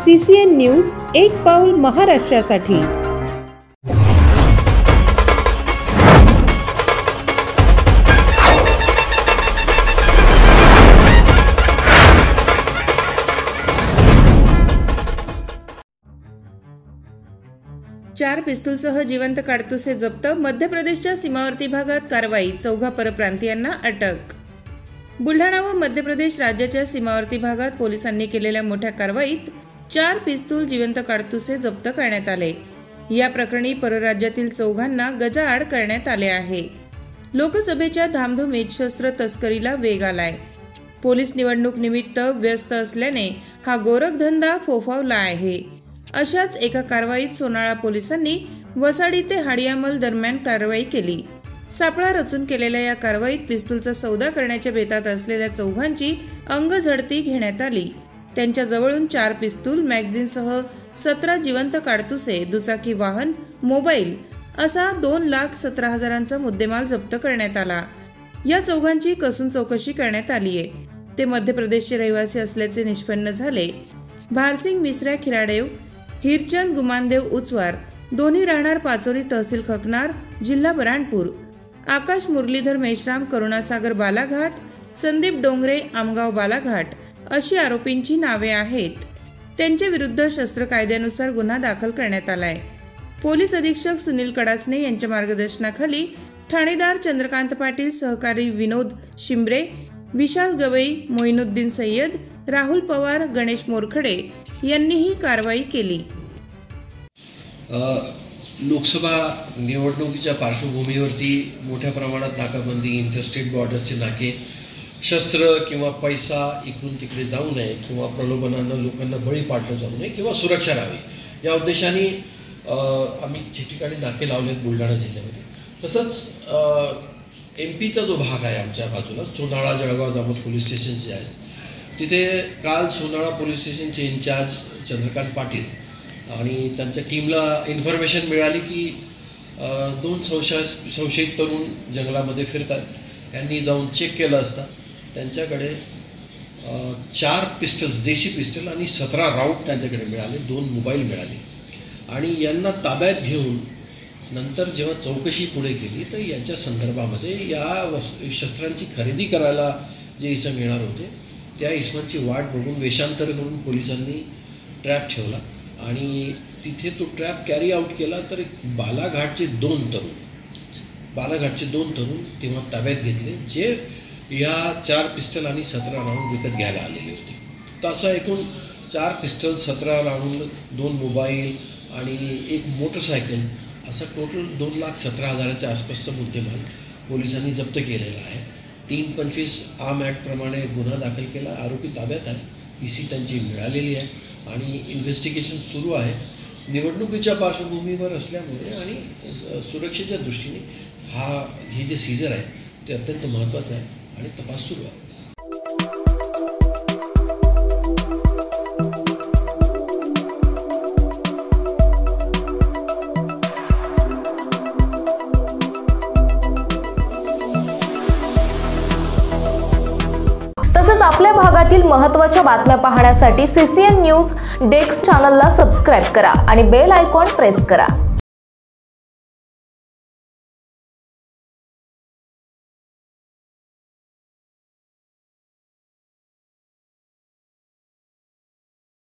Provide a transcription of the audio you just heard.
CCN news एक पाऊल महाराष्ट्रासाठी। 4 पिस्तूलसह जिवंत काडतुसे जप्त। मध्य प्रदेशच्या सीमावर्ती भागात कारवाई। 4 परप्रांतीयांना अटक। बुलढाणा व मध्य प्रदेश राज्याच्या सीमावर्ती भागात पोलिसांनी केलेल्या मोठ्या कारवाईत 4 पिस्तूल जिवंत काडतुसे जप्त करण्यात आले। या प्रकरणी परराज्यातील 4 गजाआड करण्यात आले आहे। लोकसभेच्या धामधुमीत शस्त्र तस्करीला वेग आलाय। पोलीस निवडणूक निमित्त व्यस्त असल्याने हा गोरखधंदा फोफावला आहे। अशाच एका कारवाईत सोनाळा पोलिसांनी वसाडी ते हाडियामल दरम्यान कारवाई केली। सापळा रचून केलेल्या या कारवाईत पिस्तूलचा सौदा करण्याच्या बेतात असलेल्या 4 अंगझडती घेण्यात आली। त्यांच्या जवळून 4 पिस्तूल, मॅगझिनसह 17 जिवंत काडतुसे, दुचाकी वाहन, मोबाईल असा 2,17,000चा मुद्देमाल जप्त करण्यात आला। या 4 कसून चौकशी करण्यात आली आहे। ते मध्य प्रदेशचे रहिवासी असल्याचे निष्पन्न झाले। भारसिंग मिश्रा खिराडेव, हिरचंद गुमानदेव उचवार, दोन्ही राहणार पाचोरी तहसील खकनार, जिल्हा बराणपूर। आकाश मुरलीधर मेश्राम, करुणासागर बालाघाट, संदीप डोंगरे, आमगाव बालाघाट अशी आरोपींची नावे आहेत। त्यांच्या विरुद्ध शस्त्र कायद्यानुसार गुन्हा दाखल करण्यात आलाय। पोलीस अधीक्षक सुनील कडासने यांच्या मार्गदर्शनाखाली ठाणेदार चंद्रकांत पाटील, सहकारी विनोद शिंबरे, विशाल गवई, मोइनुद्दीन सय्यद, राहुल पवार, गणेश मोरखडे यांनी ही कारवाई केली। लोकसभा निवडणुकीच्या पार्श्वभूमीवरती मोठ्या प्रमाणात नाकाबंदी, इंटरस्टेट बॉर्डर्सचे नाके, शस्त्र किंवा पैसा इकडून तिकडे जाऊ नये किंवा प्रलोभनांना लोकांना बळी पाडलं जाऊ नये किंवा सुरक्षा राहावी या उद्देशाने आम्ही ठिकठिकाणी नाके लावलेत बुलढाणा जिल्ह्यामध्ये। तसंच MP चा जो भाग आहे आमच्या बाजूला, सोनाळा, जळगाव, जामोद पोलीस स्टेशन जे आहेत, तिथे काल सोनाळा पोलीस स्टेशनचे इन्चार्ज चंद्रकांत पाटील आणि त्यांच्या टीमला इन्फॉर्मेशन मिळाली की 2 संशयित तरुण जंगलामध्ये फिरतात। यांनी जाऊन चेक केलं असता त्यांच्याकडे 4 पिस्टल्स, देशी पिस्टल आणि 17 राऊंड त्यांच्याकडे मिळाले, 2 मोबाईल मिळाले। आणि यांना ताब्यात घेऊन नंतर जेव्हा चौकशी पुढे केली तर यांच्या संदर्भामध्ये या शस्त्रांची खरेदी करायला जे इसम येणार होते त्या इसमांची वाट बघून वेषांतर करून पोलिसांनी ट्रॅप ठेवला आणि तिथे तो ट्रॅप कॅरी आउट केला। तर बालाघाटचे 2 तरुण तेव्हा ताब्यात घेतले, जे या 4 पिस्टल आणि 17 राऊंड विकत घ्यायला आलेले होते। तर असा एकूण 4 पिस्टल, 17 राऊंड, 2 मोबाईल आणि 1 मोटरसायकल असा टोटल 2,17,000च्या आसपासचा मुद्देमाल पोलिसांनी जप्त केलेला आहे। 325 आर्म ॲक्टप्रमाणे गुन्हा दाखल केला। आरोपी ताब्यात आहे, PC त्यांची मिळालेली आहे आणि इन्व्हेस्टिगेशन सुरू आहे। निवडणुकीच्या पार्श्वभूमीवर असल्यामुळे आणि सुरक्षेच्या दृष्टीने हे जे सीजर आहे ते अत्यंत महत्त्वाचं आहे आणि तपास सुरू आहे। तसेच आपल्या भागातील महत्त्वाच्या बातम्या पाहण्यासाठी CCN न्यूज डेस्क चॅनलला सबस्क्राइब करा आणि बेल आयकॉन प्रेस करा।